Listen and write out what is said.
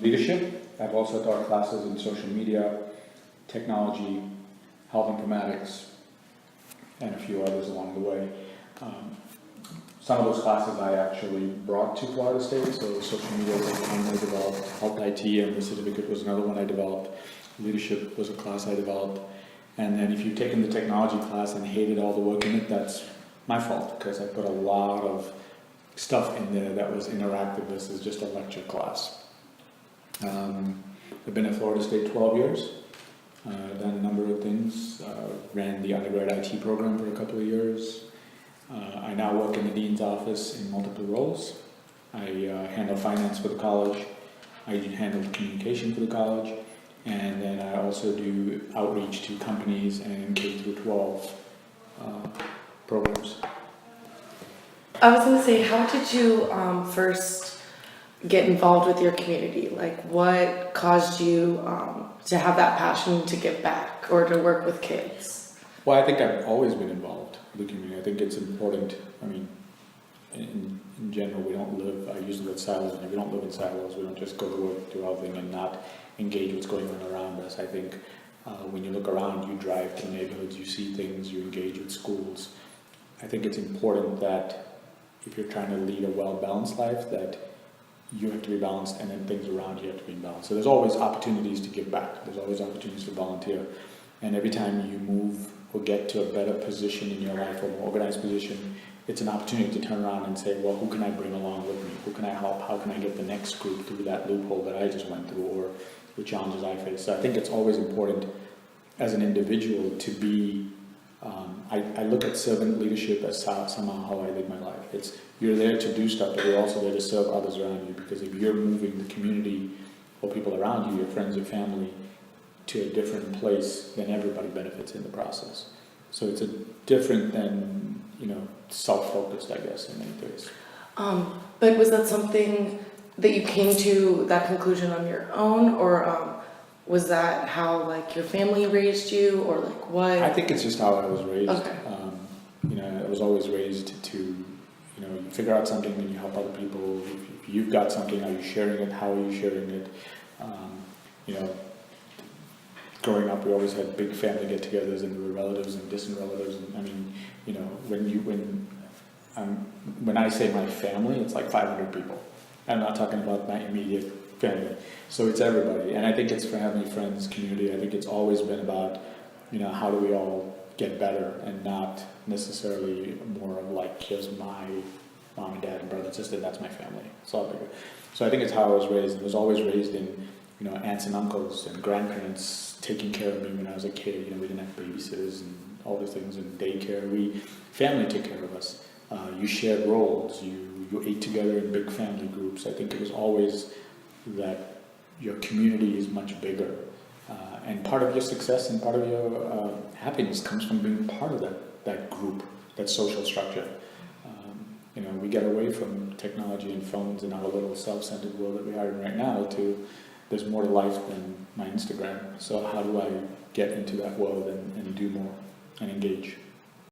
Leadership. I've also taught classes in social media, technology, health informatics, and a few others along the way. Some of those classes I actually brought to Florida State, so social media was one I developed, health IT and the certificate was another one I developed, leadership was a class I developed, and then if you've taken the technology class and hated all the work in it, that's my fault, because I put a lot of stuff in there that was interactive versus just a lecture class. I've been at Florida State 12 years, done a number of things, ran the undergrad IT program for a couple of years. I now work in the dean's office in multiple roles. I handle finance for the college, I handle communication for the college, and then I also do outreach to companies and K through 12 programs. I was going to say, how did you first get involved with your community? Like, what caused you to have that passion to give back or to work with kids? Well, I think I've always been involved with the community. I think it's important. I mean, in general, we don't live, I use the word silos, we don't live in silos. We don't just go to work, do our thing, and not engage what's going on around us. I think when you look around, you drive to neighborhoods, you see things, you engage with schools. I think it's important that if you're trying to lead a well-balanced life, that you have to be balanced, and then things around you have to be balanced. So there's always opportunities to give back. There's always opportunities to volunteer. And every time you move or get to a better position in your life, or an organized position, it's an opportunity to turn around and say, well, who can I bring along with me? Who can I help? How can I get the next group through that loophole that I just went through, or the challenges I face? So I think it's always important as an individual to be, I look at servant leadership as somehow how I live my life. It's, you're there to do stuff, but you're also there to serve others around you, because if you're moving the community or people around you, your friends, your family, to a different place, then everybody benefits in the process. So it's a different than, self-focused, I guess, in many ways. But was that something that you came to that conclusion on your own, or was that how your family raised you, or what? I think it's just how I was raised. Okay. I was always raised to, you figure out something and you help other people. If you've got something, are you sharing it? How are you sharing it? Growing up, we always had big family get-togethers, and there were relatives and distant relatives. And I mean, when I say my family, it's like 500 people. I'm not talking about my immediate family. So it's everybody, and I think it's family, friends, community. I think it's always been about, how do we all get better, and not necessarily more of here's my mom and dad and brother and sister, that's my family. It's all bigger. So I think it's how I was raised. I was always raised in, aunts and uncles and grandparents taking care of me when I was a kid. We didn't have babysitters and all these things, and daycare. Family took care of us. You shared roles. You ate together in big family groups. I think it was always that your community is much bigger, and part of your success and part of your happiness comes from being part of that group, that social structure. We get away from technology and phones and our little self-centered world that we are in right now to there's more to life than my Instagram. So how do I get into that world and do more and engage?